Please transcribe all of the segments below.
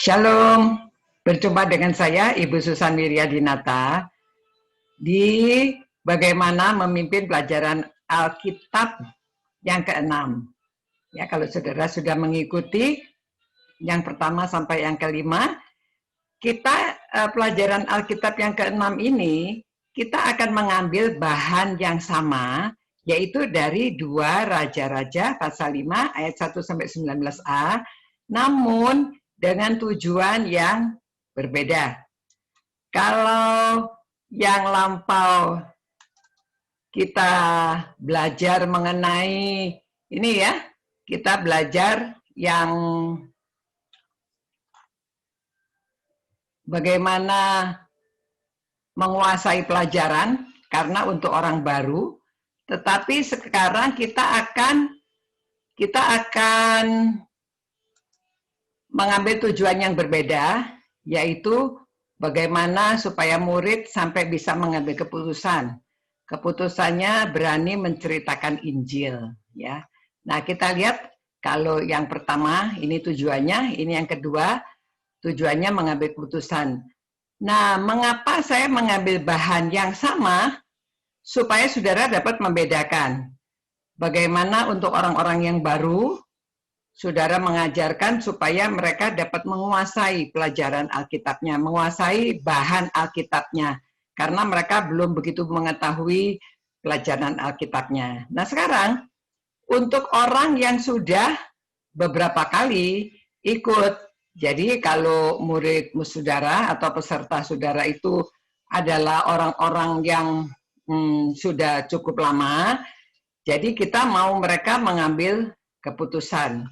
Shalom, berjumpa dengan saya Ibu Susan Wiryadinata di bagaimana memimpin pelajaran Alkitab yang keenam. Ya, kalau saudara sudah mengikuti yang pertama sampai yang kelima, kita pelajaran Alkitab yang keenam ini kita akan mengambil bahan yang sama, yaitu dari 2 Raja-Raja pasal 5 ayat 1 sampai 19a, namun dengan tujuan yang berbeda. Kalau yang lampau kita belajar mengenai ini ya, kita belajar yang bagaimana menguasai pelajaran karena untuk orang baru, tetapi sekarang kita akan mengambil tujuan yang berbeda, yaitu bagaimana supaya murid sampai bisa mengambil keputusan. Keputusannya berani menceritakan Injil, ya. Nah, kita lihat kalau yang pertama ini tujuannya, ini yang kedua tujuannya mengambil keputusan. Nah, mengapa saya mengambil bahan yang sama supaya saudara dapat membedakan bagaimana untuk orang-orang yang baru saudara mengajarkan supaya mereka dapat menguasai pelajaran Alkitabnya, menguasai bahan Alkitabnya, karena mereka belum begitu mengetahui pelajaran Alkitabnya. Nah sekarang, untuk orang yang sudah beberapa kali ikut, jadi kalau murid saudara atau peserta saudara itu adalah orang-orang yang sudah cukup lama, jadi kita mau mereka mengambil keputusan.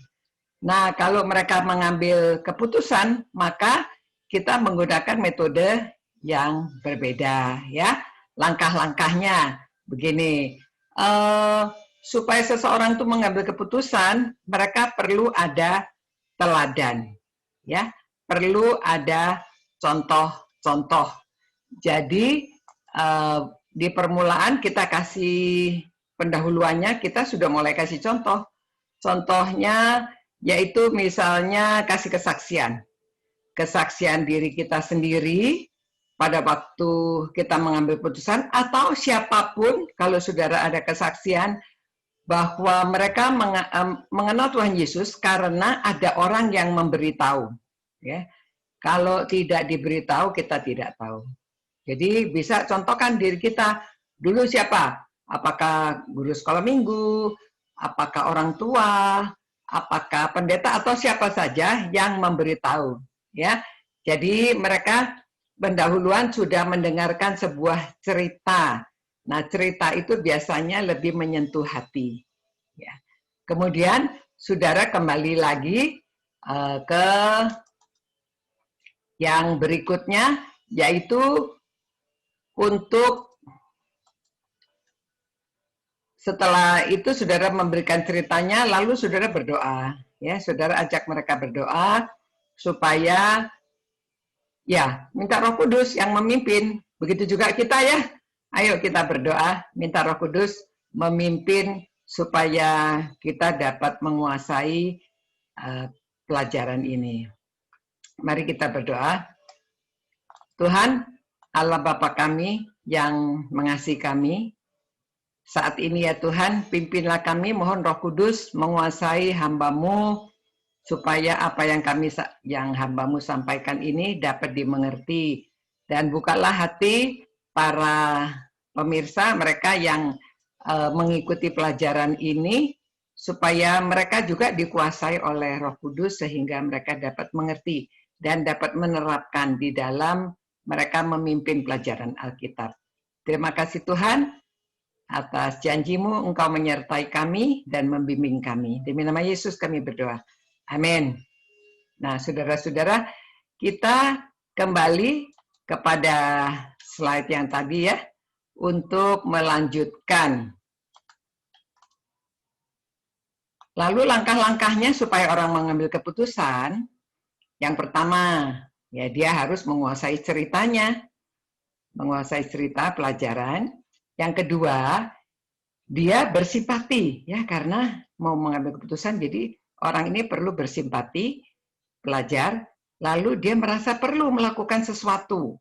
Nah, kalau mereka mengambil keputusan, maka kita menggunakan metode yang berbeda, ya. Langkah-langkahnya begini. Supaya seseorang itu mengambil keputusan, mereka perlu ada teladan, ya. Perlu ada contoh-contoh. Jadi di permulaan kita kasih pendahuluannya, kita sudah mulai kasih contoh. Contohnya yaitu misalnya kasih kesaksian diri kita sendiri pada waktu kita mengambil keputusan, atau siapapun kalau saudara ada kesaksian bahwa mereka mengenal Tuhan Yesus karena ada orang yang memberitahu, ya. Kalau tidak diberitahu kita tidak tahu. Jadi bisa contohkan diri kita dulu siapa, apakah guru sekolah minggu, apakah orang tua, apakah pendeta atau siapa saja yang memberitahu, ya. Jadi mereka pendahuluan sudah mendengarkan sebuah cerita. Nah, cerita itu biasanya lebih menyentuh hati, ya. Kemudian saudara kembali lagi ke yang berikutnya, yaitu untuk setelah itu saudara memberikan ceritanya, lalu saudara berdoa, ya. Saudara ajak mereka berdoa supaya ya minta Roh Kudus yang memimpin. Begitu juga kita, ya. Ayo kita berdoa, minta Roh Kudus memimpin supaya kita dapat menguasai pelajaran ini. Mari kita berdoa. Tuhan, Allah Bapa kami yang mengasihi kami, saat ini ya Tuhan, pimpinlah kami, mohon Roh Kudus menguasai hamba-Mu, supaya apa yang hamba-Mu sampaikan ini dapat dimengerti. Dan bukalah hati para pemirsa, mereka yang mengikuti pelajaran ini, supaya mereka juga dikuasai oleh Roh Kudus, sehingga mereka dapat mengerti dan dapat menerapkan di dalam mereka memimpin pelajaran Alkitab. Terima kasih Tuhan, atas janji-Mu Engkau menyertai kami dan membimbing kami. Demi nama Yesus kami berdoa. Amin. Nah, saudara-saudara, kita kembali kepada slide yang tadi, ya, untuk melanjutkan. Lalu langkah-langkahnya supaya orang mengambil keputusan, yang pertama, ya dia harus menguasai ceritanya, menguasai cerita pelajaran. Yang kedua, dia bersimpati, ya, karena mau mengambil keputusan, jadi orang ini perlu bersimpati, pelajar. lalu dia merasa perlu melakukan sesuatu.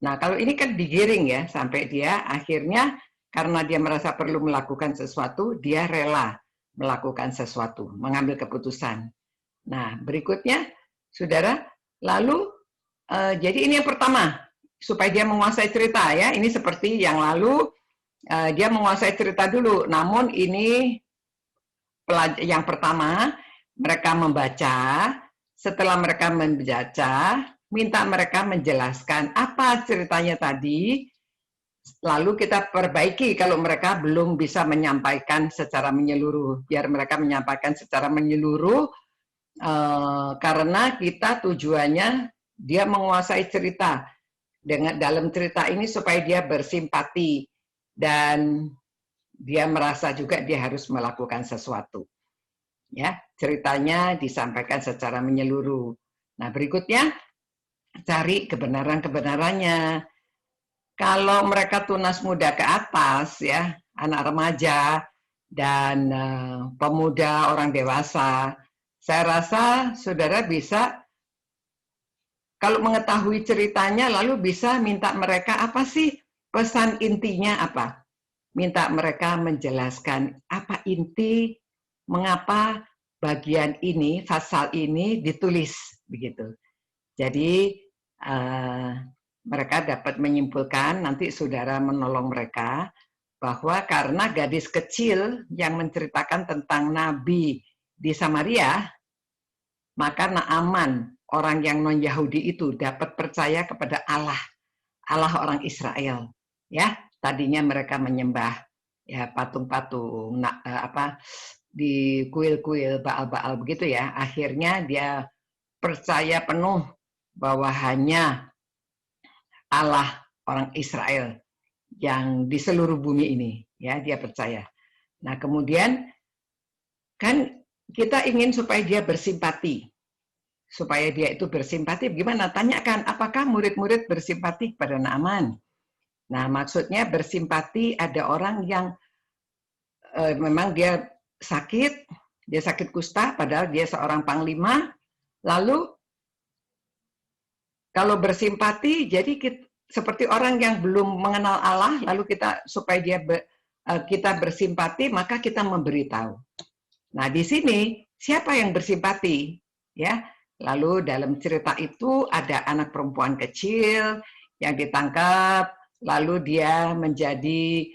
Nah, kalau ini kan digiring ya, sampai dia akhirnya karena dia merasa perlu melakukan sesuatu, dia rela melakukan sesuatu, mengambil keputusan. Nah, berikutnya, saudara, lalu jadi ini yang pertama, supaya dia menguasai cerita ya. Ini seperti yang lalu, dia menguasai cerita dulu. Namun ini yang pertama, mereka membaca. Setelah mereka membaca, minta mereka menjelaskan apa ceritanya tadi, lalu kita perbaiki kalau mereka belum bisa menyampaikan secara menyeluruh. Biar mereka menyampaikan secara menyeluruh, karena kita tujuannya dia menguasai cerita. Dengan dalam cerita ini supaya dia bersimpati dan dia merasa juga dia harus melakukan sesuatu. Ya, ceritanya disampaikan secara menyeluruh. Nah, berikutnya cari kebenaran-kebenarannya. Kalau mereka tunas muda ke atas ya, anak remaja dan pemuda, orang dewasa, saya rasa saudara bisa kalau mengetahui ceritanya lalu bisa minta mereka apa sih pesan intinya apa? Minta mereka menjelaskan apa inti mengapa bagian ini, pasal ini ditulis begitu. Jadi mereka dapat menyimpulkan, nanti saudara menolong mereka bahwa karena gadis kecil yang menceritakan tentang Nabi di Samaria, maka Naaman, orang yang non-Yahudi itu dapat percaya kepada Allah, Allah orang Israel. Ya, tadinya mereka menyembah ya patung-patung di kuil-kuil Baal-Baal begitu ya. Akhirnya dia percaya penuh bahwa hanya Allah orang Israel yang di seluruh bumi ini, ya dia percaya. Nah kemudian kan kita ingin supaya dia bersimpati, supaya dia itu bersimpati. Gimana? Tanyakan apakah murid-murid bersimpati kepada Naaman. Nah maksudnya bersimpati ada orang yang memang dia sakit kusta, padahal dia seorang panglima. Lalu kalau bersimpati, jadi seperti orang yang belum mengenal Allah, lalu kita supaya kita bersimpati, maka kita memberitahu. Nah, di sini siapa yang bersimpati? Ya, lalu dalam cerita itu ada anak perempuan kecil yang ditangkap, lalu dia menjadi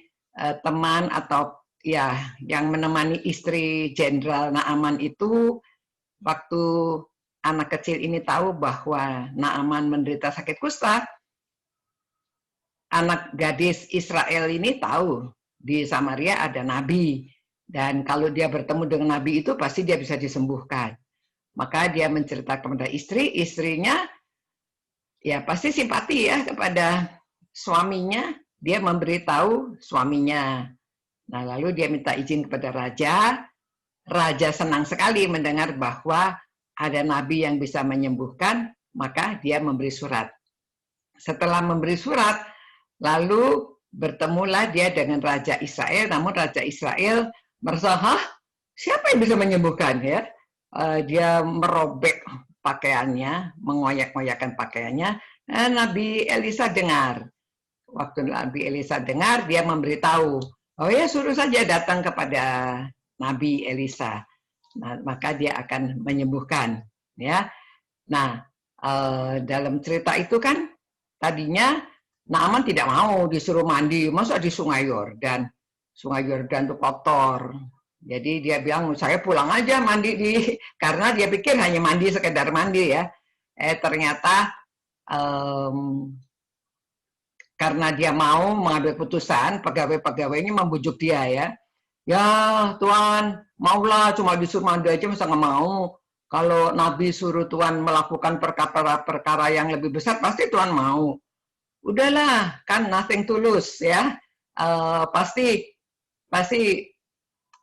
teman atau ya yang menemani istri Jenderal Naaman itu waktu anak kecil ini tahu bahwa Naaman menderita sakit kusta, anak gadis Israel ini tahu di Samaria ada nabi, dan kalau dia bertemu dengan nabi itu pasti dia bisa disembuhkan. Maka dia menceritakan kepada istrinya ya pasti simpati ya kepada suaminya, dia memberitahu suaminya. Nah, lalu dia minta izin kepada raja. Raja senang sekali mendengar bahwa ada nabi yang bisa menyembuhkan, maka dia memberi surat. Setelah memberi surat, lalu bertemulah dia dengan Raja Israel, namun Raja Israel merasa, siapa yang bisa menyembuhkan ya? Dia merobek pakaiannya, mengoyak-ngoyakkan pakaiannya. Nabi Elisa dengar. Waktu Nabi Elisa dengar, dia memberitahu, oh ya suruh saja datang kepada Nabi Elisa. Nah, maka dia akan menyembuhkan ya. Nah, dalam cerita itu kan tadinya Naaman tidak mau disuruh mandi, masa di Sungai Yordan. Sungai Yordan itu kotor. Jadi dia bilang, saya pulang aja mandi karena dia pikir hanya mandi sekedar mandi ya. Ternyata karena dia mau mengambil putusan, pegawai-pegawainya membujuk dia ya. Ya Tuhan, maulah cuma disuruh mandi aja masa nggak mau. Kalau Nabi suruh Tuhan melakukan perkara-perkara yang lebih besar, pasti Tuhan mau. Udahlah, kan nothing to lose ya. Pasti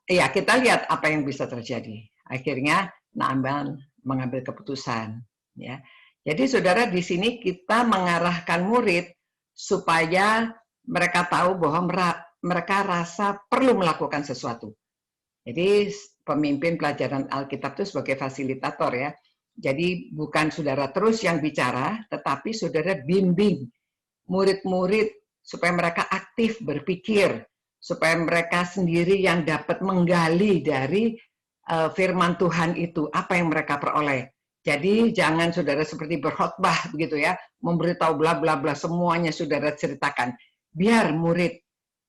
ya kita lihat apa yang bisa terjadi. Akhirnya Naaman mengambil keputusan ya. Jadi saudara di sini kita mengarahkan murid supaya mereka tahu bahwa mereka rasa perlu melakukan sesuatu. Jadi pemimpin pelajaran Alkitab itu sebagai fasilitator ya, Jadi bukan saudara terus yang bicara, tetapi saudara bimbing murid-murid supaya mereka aktif berpikir, supaya mereka sendiri yang dapat menggali dari firman Tuhan itu, apa yang mereka peroleh. Jadi jangan saudara seperti berkhotbah begitu ya, memberitahu bla bla bla semuanya saudara ceritakan. Biar murid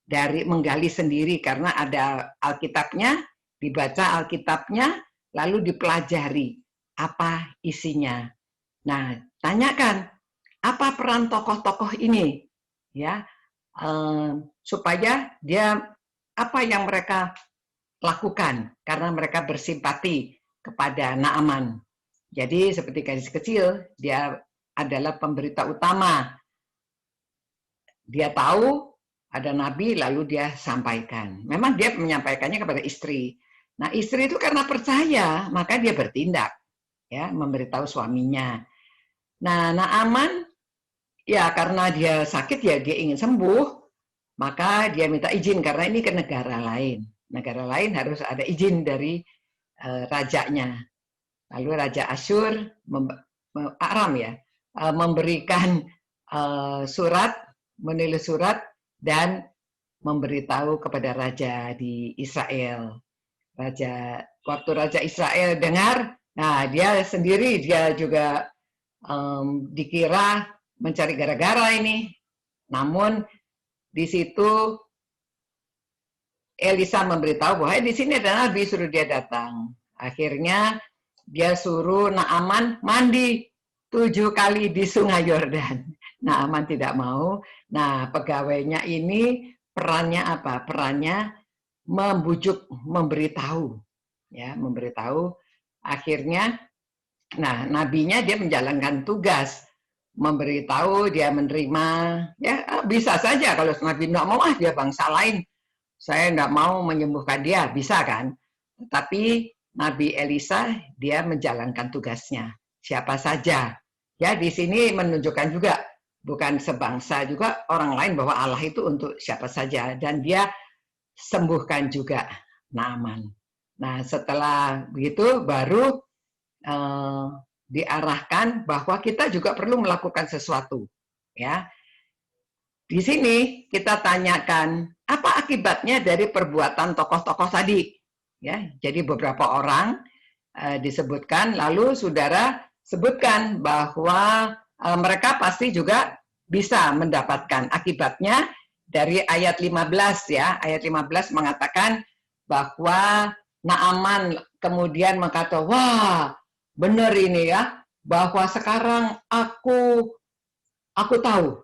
dari menggali sendiri karena ada Alkitabnya, dibaca Alkitabnya, lalu dipelajari apa isinya. Nah, tanyakan apa peran tokoh-tokoh ini, ya, supaya dia apa yang mereka lakukan karena mereka bersimpati kepada Naaman. Jadi seperti gadis kecil, dia adalah pemberita utama. Dia tahu ada nabi, lalu dia sampaikan. Memang dia menyampaikannya kepada istri. Nah, istri itu karena percaya, maka dia bertindak, ya, memberitahu suaminya. Nah, Naaman, ya karena dia sakit, ya dia ingin sembuh, maka dia minta izin karena ini ke negara lain. Negara lain harus ada izin dari rajanya. Lalu Raja Asyur, Aram ya, memberikan surat, menulis surat dan memberitahu kepada raja di Israel. Waktu Raja Israel dengar, nah dia sendiri dia juga dikira mencari gara-gara ini. Namun di situ Elisa memberitahu bahwa di sini ada nabi, suruh dia datang. Akhirnya dia suruh Naaman mandi 7 kali di Sungai Yordan. Naaman tidak mau. Nah, pegawainya ini perannya apa? Perannya membujuk, memberitahu, ya, memberitahu. Akhirnya, nah, nabinya dia menjalankan tugas, memberitahu, dia menerima. Ya, bisa saja kalau nabi tidak mau, dia bangsa lain. Saya tidak mau menyembuhkan dia, bisa kan? Tapi Nabi Elisa dia menjalankan tugasnya. Siapa saja. Ya di sini menunjukkan juga bukan sebangsa juga orang lain bahwa Allah itu untuk siapa saja dan dia sembuhkan juga Naaman. Nah setelah begitu baru diarahkan bahwa kita juga perlu melakukan sesuatu. Ya di sini kita tanyakan apa akibatnya dari perbuatan tokoh-tokoh tadi. Ya, jadi beberapa orang disebutkan, lalu saudara sebutkan bahwa mereka pasti juga bisa mendapatkan akibatnya dari ayat 15 ya. Ayat 15 mengatakan bahwa Naaman kemudian berkata, wah benar ini ya, bahwa sekarang aku tahu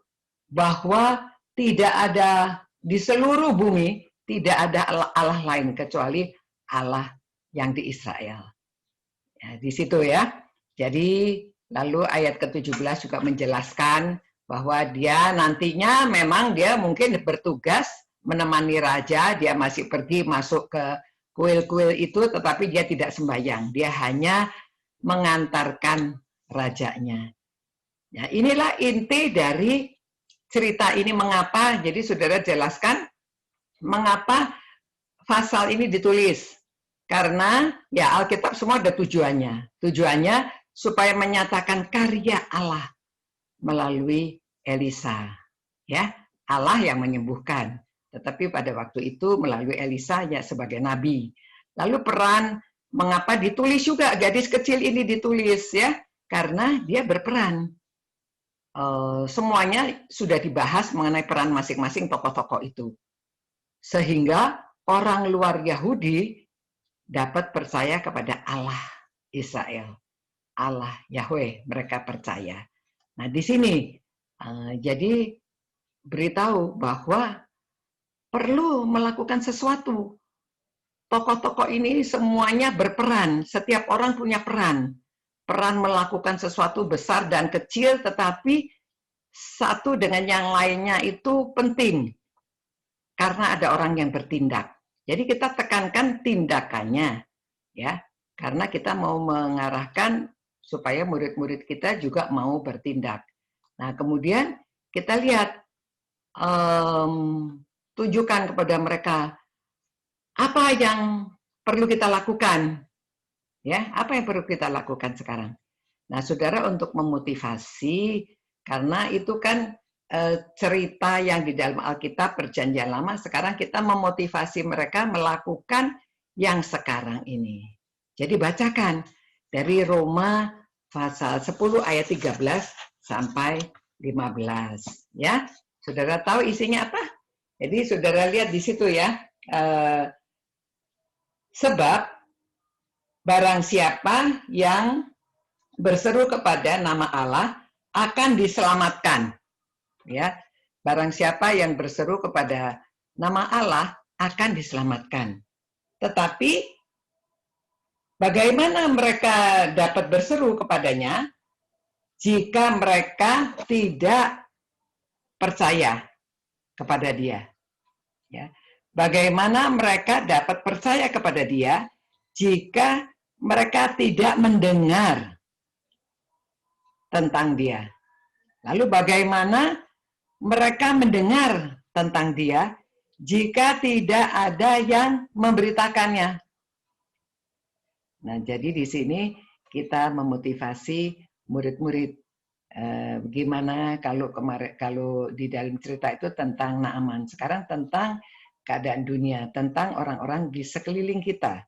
bahwa tidak ada di seluruh bumi, tidak ada Allah lain kecuali Allah yang di Israel. Ya, di situ ya. Jadi lalu ayat ke-17 juga menjelaskan bahwa dia nantinya memang dia mungkin bertugas menemani raja, dia masih pergi masuk ke kuil-kuil itu, tetapi dia tidak sembahyang. Dia hanya mengantarkan rajanya. Ya, inilah inti dari cerita ini mengapa, jadi saudara jelaskan mengapa pasal ini ditulis. Karena ya Alkitab semua ada tujuannya. Tujuannya supaya menyatakan karya Allah melalui Elisa. Ya, Allah yang menyembuhkan. Tetapi pada waktu itu melalui Elisa ya sebagai nabi. Lalu peran mengapa ditulis juga gadis kecil ini ditulis ya? Karena dia berperan. Semuanya sudah dibahas mengenai peran masing-masing tokoh-tokoh itu. Sehingga orang luar Yahudi dapat percaya kepada Allah Israel. Allah Yahweh, mereka percaya. Nah, di sini jadi beritahu bahwa perlu melakukan sesuatu. Tokoh-tokoh ini semuanya berperan, setiap orang punya peran. Peran melakukan sesuatu besar dan kecil, tetapi satu dengan yang lainnya itu penting. Karena ada orang yang bertindak. Jadi kita tekankan tindakannya, ya, karena kita mau mengarahkan supaya murid-murid kita juga mau bertindak. Nah, kemudian kita lihat, tunjukkan kepada mereka apa yang perlu kita lakukan, ya, apa yang perlu kita lakukan sekarang. Nah, saudara, untuk memotivasi, karena itu kan cerita yang di dalam Alkitab Perjanjian Lama, sekarang kita memotivasi mereka melakukan yang sekarang ini. Jadi bacakan dari Roma pasal 10 ayat 13 sampai 15. Ya, saudara tahu isinya apa? Jadi saudara lihat di situ ya, sebab barang siapa yang berseru kepada nama Allah akan diselamatkan. Ya, barang siapa yang berseru kepada nama Allah akan diselamatkan. Tetapi bagaimana mereka dapat berseru kepadanya jika mereka tidak percaya kepada Dia? Ya. Bagaimana mereka dapat percaya kepada Dia jika mereka tidak mendengar tentang Dia? Lalu bagaimana mereka mendengar tentang Dia jika tidak ada yang memberitakannya? Nah, jadi di sini kita memotivasi murid-murid. Gimana kalau di dalam cerita itu tentang Naaman, sekarang tentang keadaan dunia, tentang orang-orang di sekeliling kita.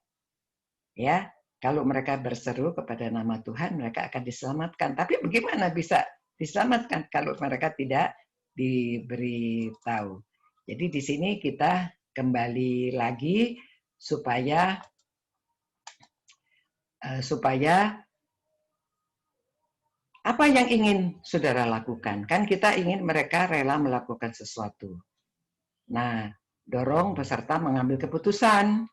Ya, kalau mereka berseru kepada nama Tuhan, mereka akan diselamatkan. Tapi bagaimana bisa diselamatkan kalau mereka tidak diberitahu? Jadi di sini kita kembali lagi supaya apa yang ingin saudara lakukan? Kan kita ingin mereka rela melakukan sesuatu. Nah, dorong peserta mengambil keputusan.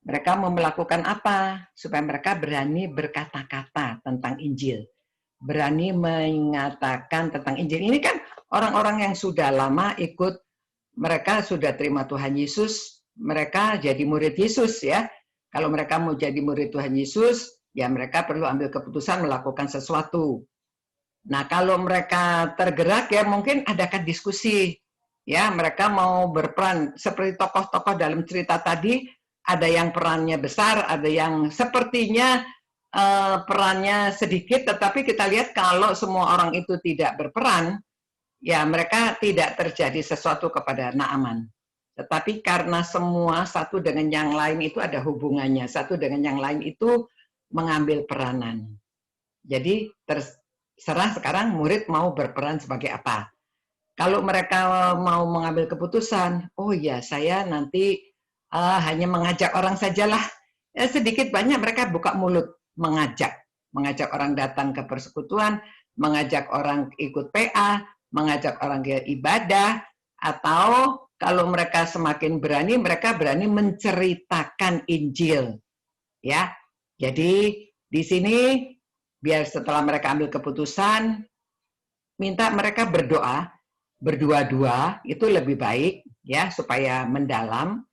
Mereka mau melakukan apa? Supaya mereka berani berkata-kata tentang Injil. Berani mengatakan tentang Injil. Ini kan orang-orang yang sudah lama ikut, mereka sudah terima Tuhan Yesus, mereka jadi murid Yesus ya. Kalau mereka mau jadi murid Tuhan Yesus, ya mereka perlu ambil keputusan melakukan sesuatu. Nah, kalau mereka tergerak ya mungkin adakan diskusi. Ya, mereka mau berperan seperti tokoh-tokoh dalam cerita tadi, ada yang perannya besar, ada yang sepertinya perannya sedikit, tetapi kita lihat kalau semua orang itu tidak berperan, ya mereka tidak terjadi sesuatu kepada Naaman. Tetapi karena semua satu dengan yang lain itu ada hubungannya, satu dengan yang lain itu mengambil peranan. Jadi terserah sekarang murid mau berperan sebagai apa. Kalau mereka mau mengambil keputusan, oh ya saya nanti hanya mengajak orang sajalah. Ya, sedikit banyak mereka buka mulut mengajak orang datang ke persekutuan, mengajak orang ikut PA, mengajak orang ke ibadah, atau kalau mereka semakin berani, mereka berani menceritakan Injil. Ya, jadi di sini biar setelah mereka ambil keputusan, minta mereka berdoa berdua-dua itu lebih baik ya supaya mendalam.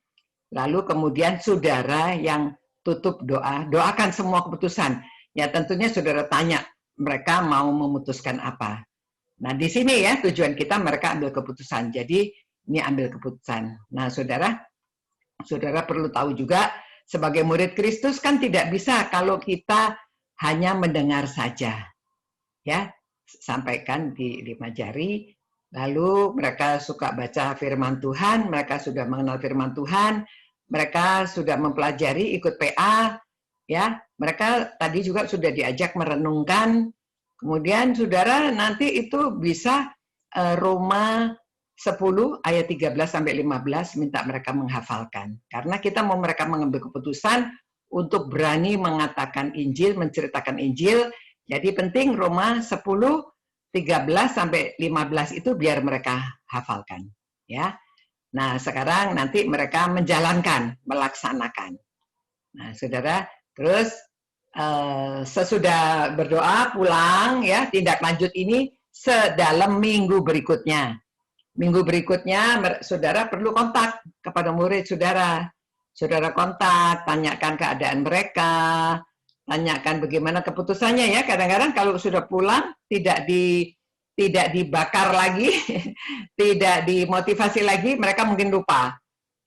Lalu kemudian saudara yang tutup doa, doakan semua keputusan. Ya tentunya saudara tanya mereka mau memutuskan apa. Nah di sini ya tujuan kita mereka ambil keputusan. Jadi ini ambil keputusan. Nah saudara perlu tahu juga sebagai murid Kristus kan tidak bisa kalau kita hanya mendengar saja. Ya, sampaikan di 5 jari. Lalu mereka suka baca firman Tuhan, mereka sudah mengenal firman Tuhan, mereka sudah mempelajari ikut PA, ya. Mereka tadi juga sudah diajak merenungkan. Kemudian saudara nanti itu bisa Roma 10 ayat 13 sampai 15 minta mereka menghafalkan. Karena kita mau mereka mengambil keputusan untuk berani mengatakan Injil, menceritakan Injil. Jadi penting Roma 10 13 sampai 15 itu biar mereka hafalkan, ya. Nah, sekarang nanti mereka menjalankan, melaksanakan. Nah, saudara, terus sesudah berdoa pulang, ya, tindak lanjut ini sedalam minggu berikutnya. Minggu berikutnya, saudara perlu kontak kepada murid saudara. Saudara kontak, tanyakan keadaan mereka, tanyakan bagaimana keputusannya ya. Kadang-kadang kalau sudah pulang tidak dibakar lagi, tidak dimotivasi lagi, mereka mungkin lupa.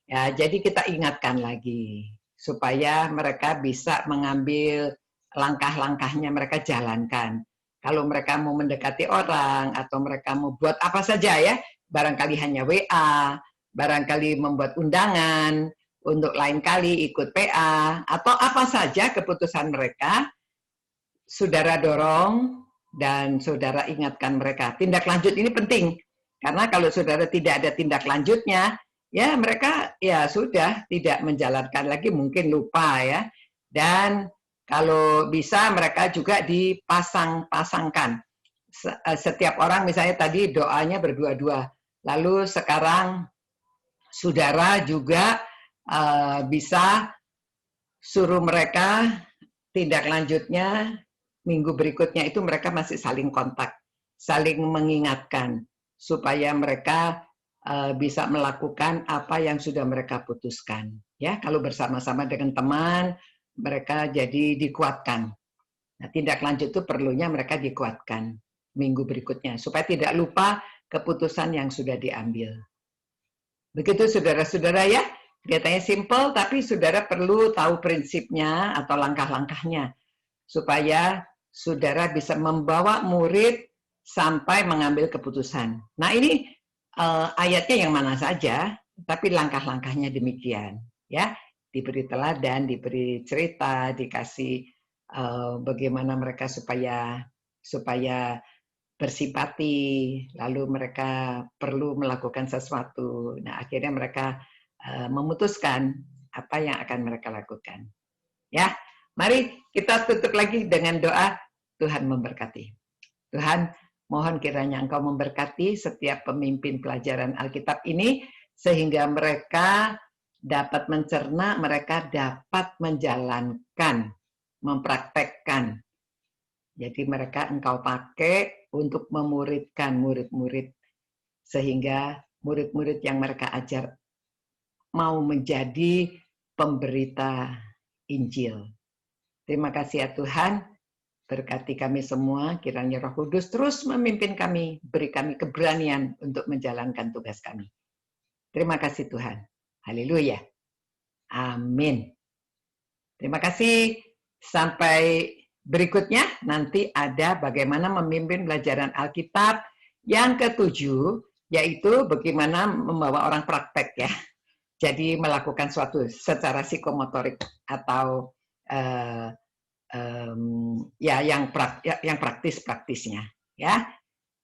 Ya, jadi kita ingatkan lagi supaya mereka bisa mengambil langkah-langkahnya mereka jalankan. Kalau mereka mau mendekati orang atau mereka mau buat apa saja ya, barangkali hanya WA, barangkali membuat undangan, untuk lain kali ikut PA, atau apa saja keputusan mereka, saudara dorong dan saudara ingatkan mereka. Tindak lanjut ini penting, karena kalau saudara tidak ada tindak lanjutnya, ya mereka ya sudah tidak menjalankan lagi, mungkin lupa ya. Dan kalau bisa mereka juga dipasang-pasangkan. Setiap orang misalnya tadi doanya berdua-dua, lalu sekarang saudara juga bisa suruh mereka tindak lanjutnya minggu berikutnya itu mereka masih saling kontak, saling mengingatkan supaya mereka bisa melakukan apa yang sudah mereka putuskan. Ya, kalau bersama-sama dengan teman, mereka jadi dikuatkan. Nah, tindak lanjut itu perlunya mereka dikuatkan minggu berikutnya supaya tidak lupa keputusan yang sudah diambil. Begitu saudara-saudara ya, kelihatannya simple tapi saudara perlu tahu prinsipnya atau langkah-langkahnya supaya saudara bisa membawa murid sampai mengambil keputusan. Nah ini ayatnya yang mana saja, tapi langkah-langkahnya demikian. Ya, diberi teladan, diberi cerita, dikasih bagaimana mereka supaya bersimpati, lalu mereka perlu melakukan sesuatu. Nah, akhirnya mereka memutuskan apa yang akan mereka lakukan. Ya, mari kita tutup lagi dengan doa. Tuhan memberkati. Tuhan, mohon kiranya Engkau memberkati setiap pemimpin pelajaran Alkitab ini, sehingga mereka dapat mencerna, mereka dapat menjalankan, mempraktekkan. Jadi mereka Engkau pakai untuk memuridkan murid-murid, sehingga murid-murid yang mereka ajar mau menjadi pemberita Injil. Terima kasih ya Tuhan, berkati kami semua, kiranya Roh Kudus terus memimpin kami, beri kami keberanian untuk menjalankan tugas kami. Terima kasih Tuhan. Haleluya. Amin. Terima kasih. Sampai berikutnya, nanti ada bagaimana memimpin pelajaran Alkitab yang ketujuh, yaitu bagaimana membawa orang praktek ya. Jadi melakukan suatu secara psikomotorik atau ya yang praktis-praktisnya ya.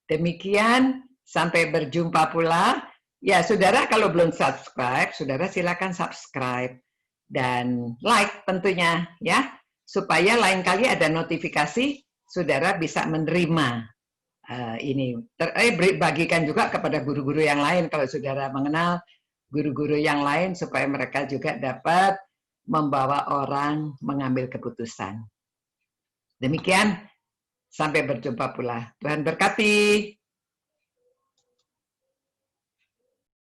Demikian, sampai berjumpa pula. Ya, saudara kalau belum subscribe, saudara silakan subscribe dan like tentunya ya, supaya lain kali ada notifikasi saudara bisa menerima ini. Bagikan juga kepada guru-guru yang lain kalau saudara mengenal guru-guru yang lain supaya mereka juga dapat membawa orang mengambil keputusan. Demikian, sampai berjumpa pula. Tuhan berkati.